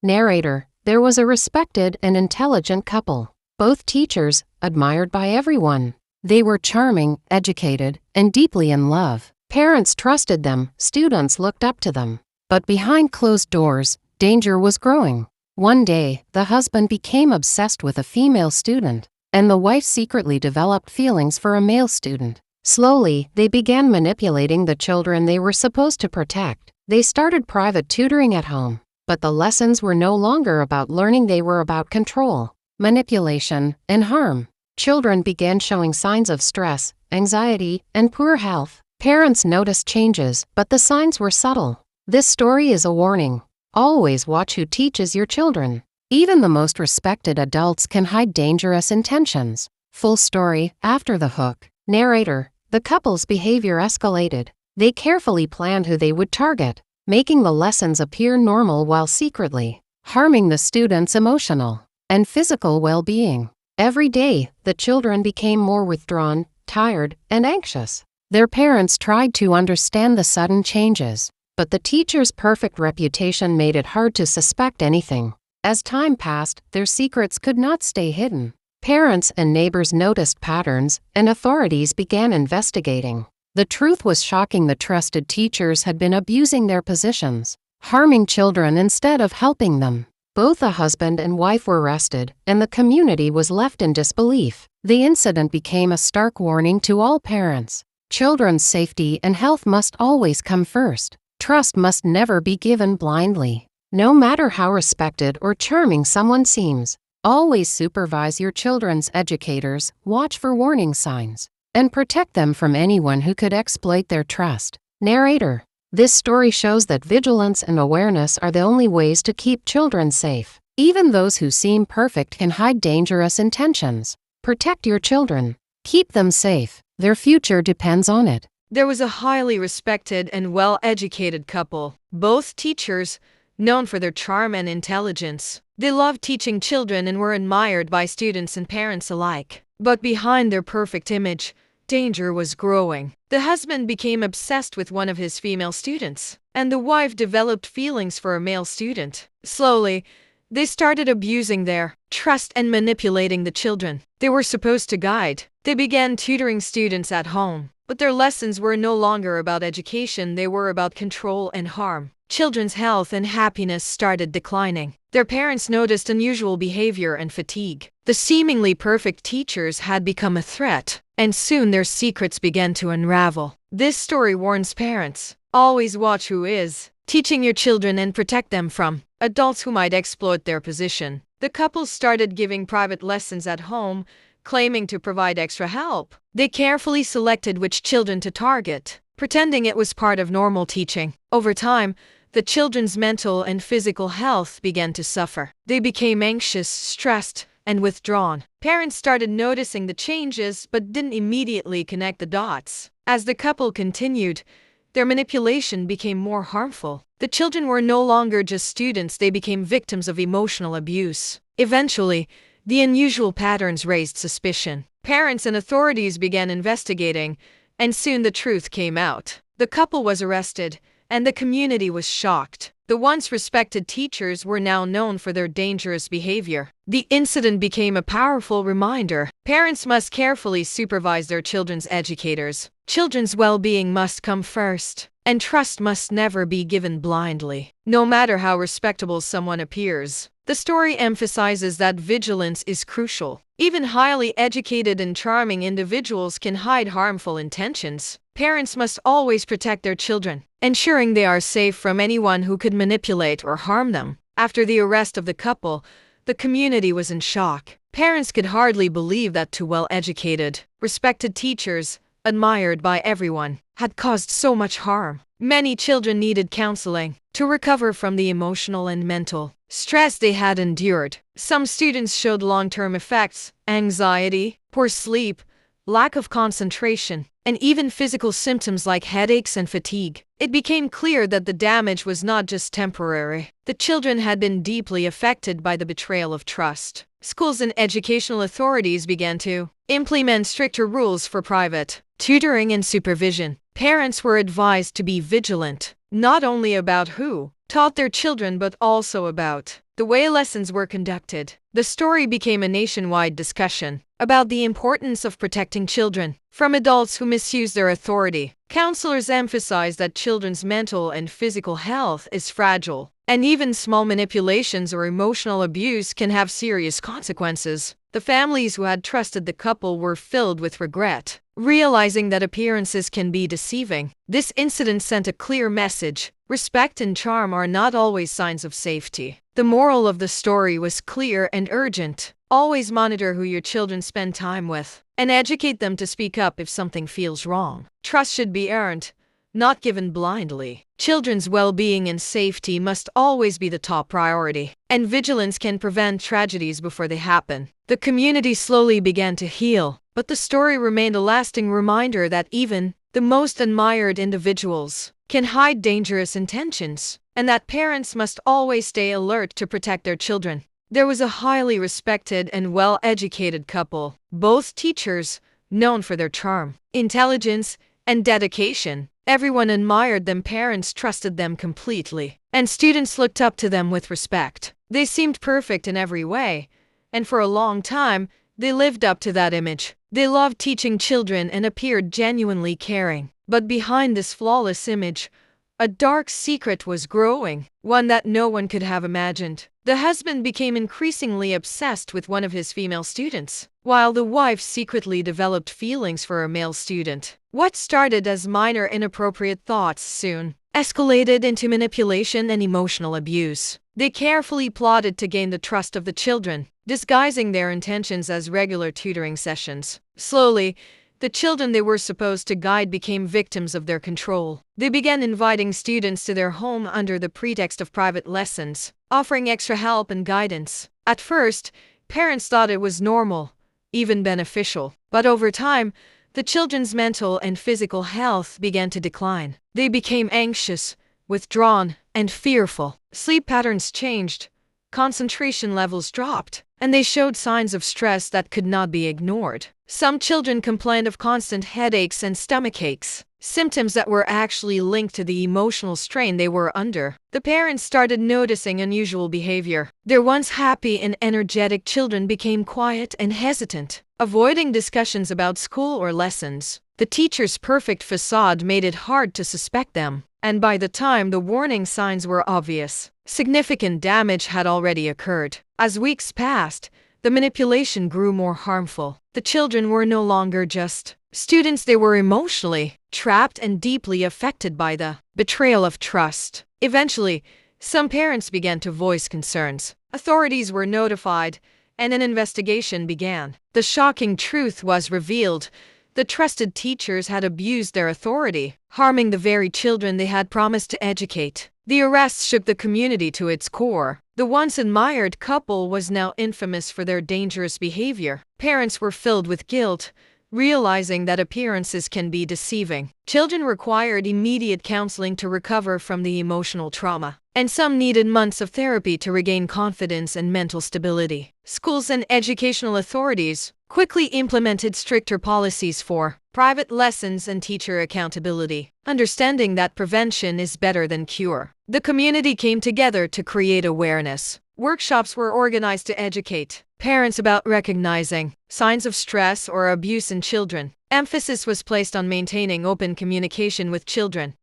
Narrator: There was a respected and intelligent couple. Both teachers, admired by everyone. They were charming, educated, and deeply in love. Parents trusted them, students looked up to them. But behind closed doors, danger was growing. One day, the husband became obsessed with a female student, and the wife secretly developed feelings for a male student. Slowly, they began manipulating the children they were supposed to protect. They started private tutoring at home. But the lessons were no longer about learning, they were about control, manipulation, and harm. Children began showing signs of stress, anxiety, and poor health. Parents noticed changes, but the signs were subtle. This story is a warning. Always watch who teaches your children. Even the most respected adults can hide dangerous intentions. Full story after the hook. Narrator: The couple's behavior escalated. They carefully planned who they would target, making the lessons appear normal while secretly harming the students' emotional and physical well-being. Every day, the children became more withdrawn, tired, and anxious. Their parents tried to understand the sudden changes, but the teacher's perfect reputation made it hard to suspect anything. As time passed, their secrets could not stay hidden. Parents and neighbors noticed patterns, and authorities began investigating. The truth was shocking: the trusted teachers had been abusing their positions, harming children instead of helping them. Both the husband and wife were arrested, and the community was left in disbelief. The incident became a stark warning to all parents. Children's safety and health must always come first. Trust must never be given blindly. No matter how respected or charming someone seems, always supervise your children's educators, watch for warning signs, and protect them from anyone who could exploit their trust. Narrator: This story shows that vigilance and awareness are the only ways to keep children safe. Even those who seem perfect can hide dangerous intentions. Protect your children. Keep them safe. Their future depends on it. There was a highly respected and well-educated couple, both teachers, known for their charm and intelligence. They loved teaching children and were admired by students and parents alike. But behind their perfect image, danger was growing. The husband became obsessed with one of his female students, and the wife developed feelings for a male student. Slowly, they started abusing their trust and manipulating the children they were supposed to guide. They began tutoring students at home, but their lessons were no longer about education, they were about control and harm. Children's health and happiness started declining. Their parents noticed unusual behavior and fatigue. The seemingly perfect teachers had become a threat, and soon their secrets began to unravel. This story warns parents: always watch who is teaching your children and protect them from adults who might exploit their position. The couple started giving private lessons at home, claiming to provide extra help. They carefully selected which children to target, pretending it was part of normal teaching. Over time, the children's mental and physical health began to suffer. They became anxious, stressed, and withdrawn. Parents started noticing the changes but didn't immediately connect the dots. As the couple continued, their manipulation became more harmful. The children were no longer just students, they became victims of emotional abuse. Eventually, the unusual patterns raised suspicion. Parents and authorities began investigating, and soon the truth came out. The couple was arrested, and the community was shocked. The once respected teachers were now known for their dangerous behavior. The incident became a powerful reminder. Parents must carefully supervise their children's educators. Children's well-being must come first, and trust must never be given blindly, no matter how respectable someone appears. The story emphasizes that vigilance is crucial. Even highly educated and charming individuals can hide harmful intentions. Parents must always protect their children, ensuring they are safe from anyone who could manipulate or harm them. After the arrest of the couple, the community was in shock. Parents could hardly believe that two well-educated, respected teachers, admired by everyone, had caused so much harm. Many children needed counseling to recover from the emotional and mental stress they had endured. Some students showed long-term effects: anxiety, poor sleep, lack of concentration, and even physical symptoms like headaches and fatigue. It became clear that the damage was not just temporary. The children had been deeply affected by the betrayal of trust. Schools and educational authorities began to implement stricter rules for private tutoring and supervision. Parents were advised to be vigilant, not only about who taught their children but also about the way lessons were conducted. The story became a nationwide discussion about the importance of protecting children from adults who misuse their authority. Counselors emphasized that children's mental and physical health is fragile, and even small manipulations or emotional abuse can have serious consequences. The families who had trusted the couple were filled with regret, realizing that appearances can be deceiving. This incident sent a clear message: respect and charm are not always signs of safety. The moral of the story was clear and urgent. Always monitor who your children spend time with, and educate them to speak up if something feels wrong. Trust should be earned, not given blindly. Children's well-being and safety must always be the top priority, and vigilance can prevent tragedies before they happen. The community slowly began to heal, but the story remained a lasting reminder that even the most admired individuals can hide dangerous intentions, and that parents must always stay alert to protect their children. There was a highly respected and well-educated couple, both teachers, known for their charm, intelligence, and dedication. Everyone admired them, parents trusted them completely, and students looked up to them with respect. They seemed perfect in every way, and for a long time, they lived up to that image. They loved teaching children and appeared genuinely caring. But behind this flawless image, a dark secret was growing, one that no one could have imagined. The husband became increasingly obsessed with one of his female students, while the wife secretly developed feelings for a male student. What started as minor inappropriate thoughts soon escalated into manipulation and emotional abuse. They carefully plotted to gain the trust of the children, disguising their intentions as regular tutoring sessions. Slowly, the children they were supposed to guide became victims of their control. They began inviting students to their home under the pretext of private lessons, offering extra help and guidance. At first, parents thought it was normal, even beneficial. But over time, the children's mental and physical health began to decline. They became anxious, withdrawn, and fearful. Sleep patterns changed, concentration levels dropped, and they showed signs of stress that could not be ignored. Some children complained of constant headaches and stomach aches, symptoms that were actually linked to the emotional strain they were under. The parents started noticing unusual behavior. Their once happy and energetic children became quiet and hesitant, avoiding discussions about school or lessons. The teacher's perfect facade made it hard to suspect them, and by the time the warning signs were obvious, significant damage had already occurred. As weeks passed, the manipulation grew more harmful. The children were no longer just students, they were emotionally trapped and deeply affected by the betrayal of trust. Eventually, some parents began to voice concerns. Authorities were notified, and an investigation began. The shocking truth was revealed: the trusted teachers had abused their authority, harming the very children they had promised to educate. The arrests shook the community to its core. The once admired couple was now infamous for their dangerous behavior. Parents were filled with guilt, realizing that appearances can be deceiving. Children required immediate counseling to recover from the emotional trauma, and some needed months of therapy to regain confidence and mental stability. Schools and educational authorities quickly implemented stricter policies for private lessons and teacher accountability, understanding that prevention is better than cure. The community came together to create awareness. Workshops were organized to educate parents about recognizing signs of stress or abuse in children. Emphasis was placed on maintaining open communication with children,